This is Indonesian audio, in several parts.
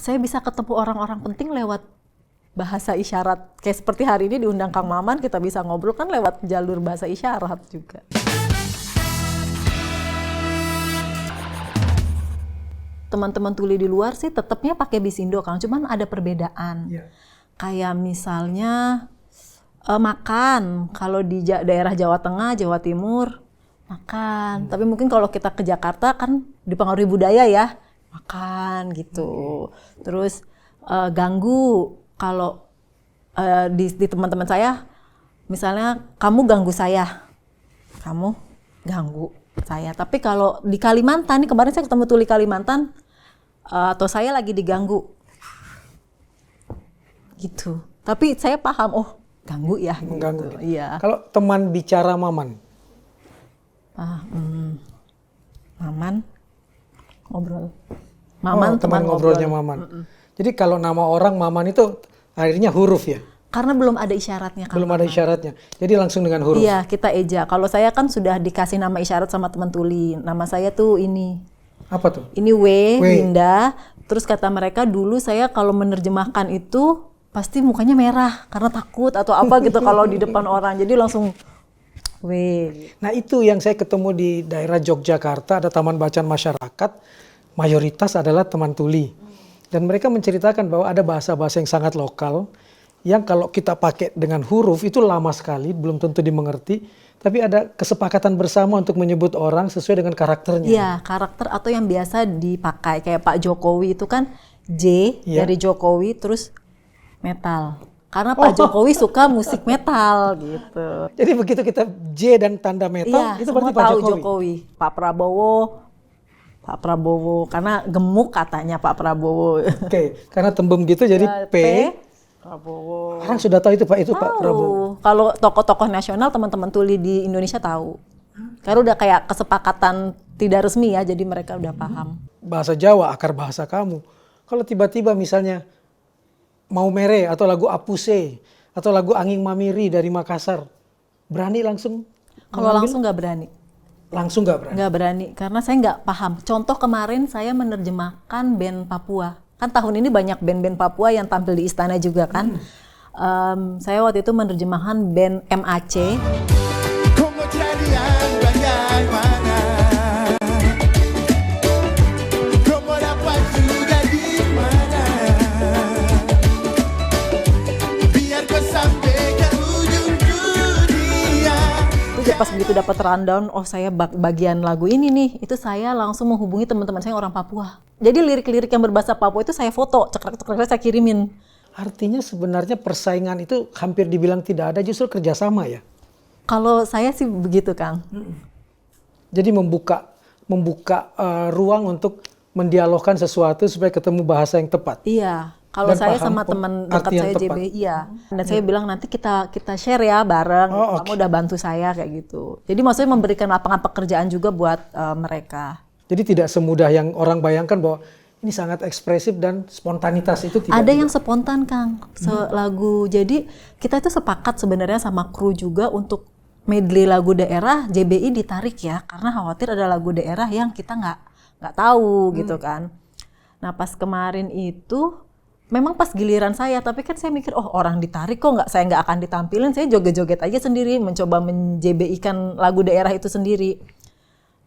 saya bisa ketemu orang-orang penting lewat bahasa isyarat. Kayak seperti hari ini diundang Kang Maman, kita bisa ngobrol kan lewat jalur bahasa isyarat juga. Teman-teman tuli di luar sih tetapnya pakai Bisindo, Kang. Cuman ada perbedaan. Yeah. Kayak misalnya makan. Kalau di daerah Jawa Tengah, Jawa Timur, makan. Tapi mungkin kalau kita ke Jakarta kan dipengaruhi budaya ya. Makan gitu. Terus ganggu. Kalau di teman-teman saya, misalnya kamu ganggu saya, kamu ganggu saya. Tapi kalau di Kalimantan, nih kemarin saya ketemu tuli Kalimantan, atau saya lagi diganggu, gitu. Tapi saya paham, oh ganggu ya. Mengganggu. Gitu. Iya. Kalau teman bicara Maman, Maman ngobrol. Maman teman ngobrolnya Maman. Jadi kalau nama orang Maman itu akhirnya huruf ya? Karena belum ada isyaratnya. Belum ada isyaratnya, jadi langsung dengan huruf? Iya, kita eja. Kalau saya kan sudah dikasih nama isyarat sama teman tuli. Nama saya tuh ini. Apa tuh? Ini W, Winda. Terus kata mereka dulu saya kalau menerjemahkan itu pasti mukanya merah karena takut atau apa gitu kalau di depan orang. Jadi langsung W. Nah itu yang saya ketemu di daerah Yogyakarta, ada taman bacaan masyarakat, mayoritas adalah teman tuli. Dan mereka menceritakan bahwa ada bahasa-bahasa yang sangat lokal, yang kalau kita pakai dengan huruf itu lama sekali, belum tentu dimengerti, tapi ada kesepakatan bersama untuk menyebut orang sesuai dengan karakternya. Iya, karakter atau yang biasa dipakai, kayak Pak Jokowi itu kan J dari Jokowi, terus metal. Karena Pak Jokowi suka musik metal gitu. Jadi begitu kita J dan tanda metal, itu berarti Pak Jokowi. Pak Prabowo, karena gemuk katanya Pak Prabowo. Oke, karena tembem gitu jadi P. Prabowo. Orang sudah tahu itu Pak Prabowo. Kalau tokoh-tokoh nasional teman-teman tuli di Indonesia tahu. Karena udah kayak kesepakatan tidak resmi ya, jadi mereka udah paham. Bahasa Jawa, akar bahasa kamu. Kalau tiba-tiba misalnya Mau Mere atau lagu Apuse atau lagu Angin Mamiri dari Makassar, berani langsung? Kalau langsung nggak berani. Langsung nggak berani? Nggak berani, karena saya nggak paham. Contoh kemarin saya menerjemahkan band Papua. Kan tahun ini banyak band-band Papua yang tampil di istana juga kan. Saya waktu itu menerjemahkan band MAC. Pas begitu dapat rundown, oh saya bagian lagu ini nih, itu saya langsung menghubungi teman-teman saya orang Papua. Jadi lirik-lirik yang berbahasa Papua itu saya foto, cekrek-cekrek saya kirimin. Artinya sebenarnya persaingan itu hampir dibilang tidak ada, justru kerjasama ya? Kalau saya sih begitu, Kang. Jadi membuka ruang untuk mendialogkan sesuatu supaya ketemu bahasa yang tepat. Iya. Kalau saya sama teman dekat saya JB, iya. Dan saya bilang nanti kita share ya bareng. Kamu udah bantu saya kayak gitu. Jadi maksudnya memberikan lapangan pekerjaan juga buat mereka. Jadi tidak semudah yang orang bayangkan bahwa ini sangat ekspresif dan spontanitas itu tidak. Ada yang spontan, Kang. Lagu. Jadi kita itu sepakat sebenarnya sama kru juga untuk medley lagu daerah JBI ditarik ya, karena khawatir ada lagu daerah yang kita nggak tahu gitu kan. Nah pas kemarin itu memang pas giliran saya, tapi kan saya mikir, oh orang ditarik kok saya nggak akan ditampilin, saya joget-joget aja sendiri, mencoba menJBI-kan lagu daerah itu sendiri.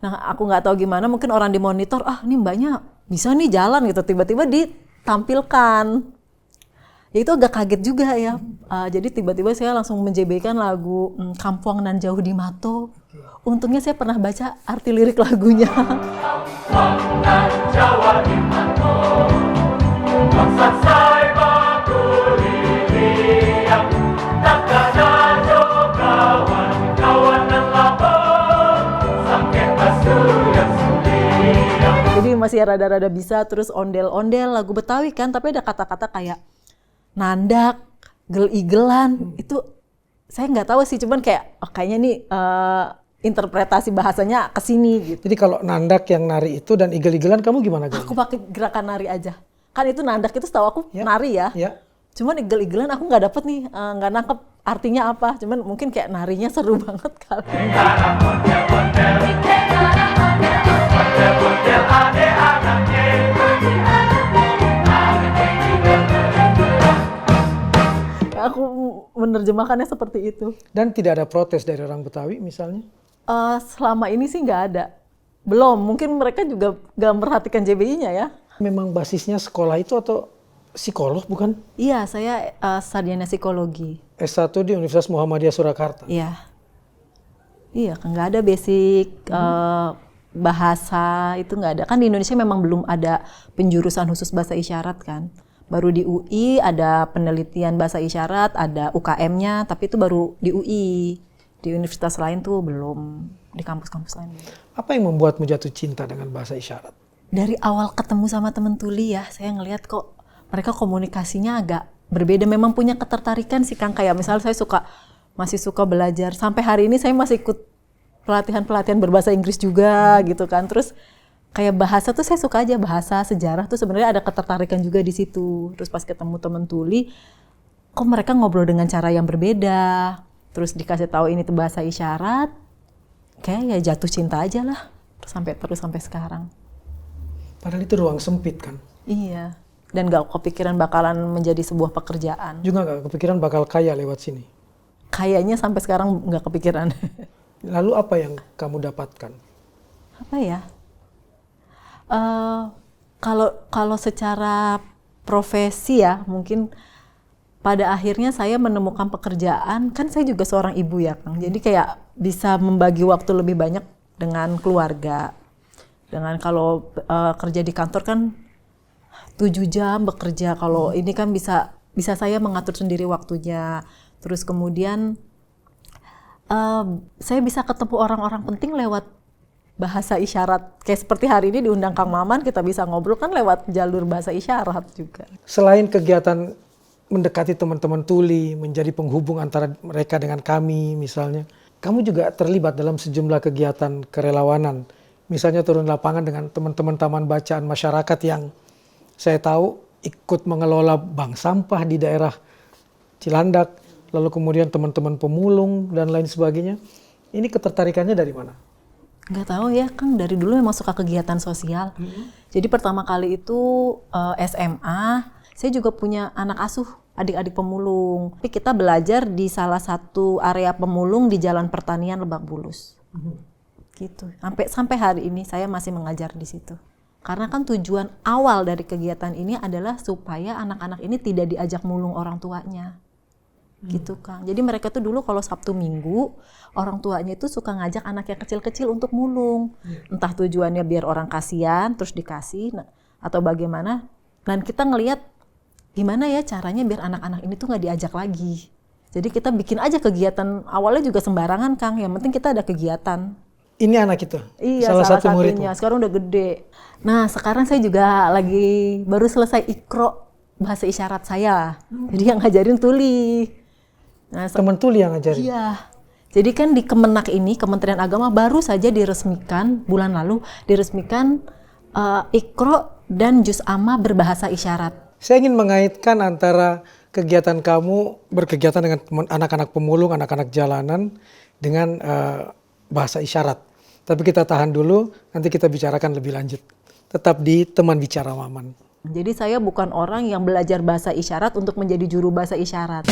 Nah aku nggak tahu gimana, mungkin orang di monitor, ini mbaknya bisa nih jalan gitu, tiba-tiba ditampilkan. Ya itu agak kaget juga ya, jadi tiba-tiba saya langsung menJBI-kan lagu Kampuang Nan Jauh di Mato. Untungnya saya pernah baca arti lirik lagunya. Kampuang Nan Jawa di Mato. Jadi masih rada-rada bisa, terus ondel-ondel lagu Betawi kan, tapi ada kata-kata kayak nandak, gel-igelan, itu saya nggak tahu sih, cuman kayak kayaknya nih interpretasi bahasanya ke sini gitu. Jadi kalau nandak yang nari itu dan igel-igelan kamu gimana? Aku pakai gerakan nari aja. Kan itu nandak itu setahu aku nari ya. Cuman igel-igelan aku nggak dapet nih, nggak nangkep artinya apa. Cuman mungkin kayak narinya seru banget kali. ya aku menerjemahkannya seperti itu. Dan tidak ada protes dari orang Betawi misalnya? Selama ini sih nggak ada. Belum, mungkin mereka juga nggak memperhatikan JBI-nya ya. Memang basisnya sekolah itu atau psikolog bukan? Iya, saya sarjana psikologi. S1 di Universitas Muhammadiyah Surakarta. Iya. Iya, kan nggak ada basic bahasa, itu nggak ada. Kan di Indonesia memang belum ada penjurusan khusus bahasa isyarat kan. Baru di UI ada penelitian bahasa isyarat, ada UKM-nya, tapi itu baru di UI. Di universitas lain tuh belum, di kampus-kampus lain. Apa yang membuatmu jatuh cinta dengan bahasa isyarat? Dari awal ketemu sama temen tuli ya, saya ngelihat kok mereka komunikasinya agak berbeda. Memang punya ketertarikan sih Kang, kayak misalnya saya masih suka belajar. Sampai hari ini saya masih ikut pelatihan berbahasa Inggris juga gitu kan. Terus kayak bahasa tuh saya suka aja, bahasa, sejarah tuh sebenarnya ada ketertarikan juga di situ. Terus pas ketemu temen tuli, kok mereka ngobrol dengan cara yang berbeda. Terus dikasih tahu ini tuh bahasa isyarat, kayak ya jatuh cinta aja lah. Terus sampai sekarang. Padahal itu ruang sempit kan? Iya. Dan gak kepikiran bakalan menjadi sebuah pekerjaan. Juga gak kepikiran bakal kaya lewat sini? Kayaknya sampai sekarang gak kepikiran. Lalu apa yang kamu dapatkan? Apa ya? Kalau secara profesi ya, mungkin pada akhirnya saya menemukan pekerjaan, kan saya juga seorang ibu ya Kang. Jadi kayak bisa membagi waktu lebih banyak dengan keluarga. Dengan kalau kerja di kantor kan 7 jam bekerja, kalau ini kan bisa saya mengatur sendiri waktunya. Terus kemudian saya bisa ketemu orang-orang penting lewat bahasa isyarat. Kayak seperti hari ini diundang Kang Maman, kita bisa ngobrol kan lewat jalur bahasa isyarat juga. Selain kegiatan mendekati teman-teman tuli, menjadi penghubung antara mereka dengan kami misalnya, kamu juga terlibat dalam sejumlah kegiatan kerelawanan. Misalnya turun lapangan dengan teman-teman taman bacaan masyarakat yang saya tahu ikut mengelola bank sampah di daerah Cilandak, lalu kemudian teman-teman pemulung dan lain sebagainya. Ini ketertarikannya dari mana? Nggak tahu ya Kang, dari dulu memang suka kegiatan sosial. Jadi pertama kali itu SMA, saya juga punya anak asuh, adik-adik pemulung. Tapi kita belajar di salah satu area pemulung di Jalan Pertanian Lebak Bulus. Gitu. Sampai hari ini saya masih mengajar di situ. Karena kan tujuan awal dari kegiatan ini adalah supaya anak-anak ini tidak diajak mulung orang tuanya. Gitu Kang. Jadi mereka tuh dulu kalau Sabtu Minggu, orang tuanya itu suka ngajak anak yang kecil-kecil untuk mulung. Entah tujuannya biar orang kasihan, terus dikasih, atau bagaimana. Dan kita ngelihat gimana ya caranya biar anak-anak ini tuh nggak diajak lagi. Jadi kita bikin aja kegiatan, awalnya juga sembarangan Kang, yang penting kita ada kegiatan. Ini anak itu? Iya, salah satu muridnya. Sekarang udah gede. Nah, sekarang saya juga lagi baru selesai ikro bahasa isyarat saya. Jadi yang ngajarin tuli. Nah, teman tuli yang ngajarin? Iya. Jadi kan di Kemenak ini, Kementerian Agama baru saja diresmikan, bulan lalu diresmikan ikro dan juz amma berbahasa isyarat. Saya ingin mengaitkan antara kegiatan kamu berkegiatan dengan anak-anak pemulung, anak-anak jalanan dengan bahasa isyarat. Tapi kita tahan dulu, nanti kita bicarakan lebih lanjut. Tetap di Teman Bicara Maman. Jadi saya bukan orang yang belajar bahasa isyarat untuk menjadi juru bahasa isyarat.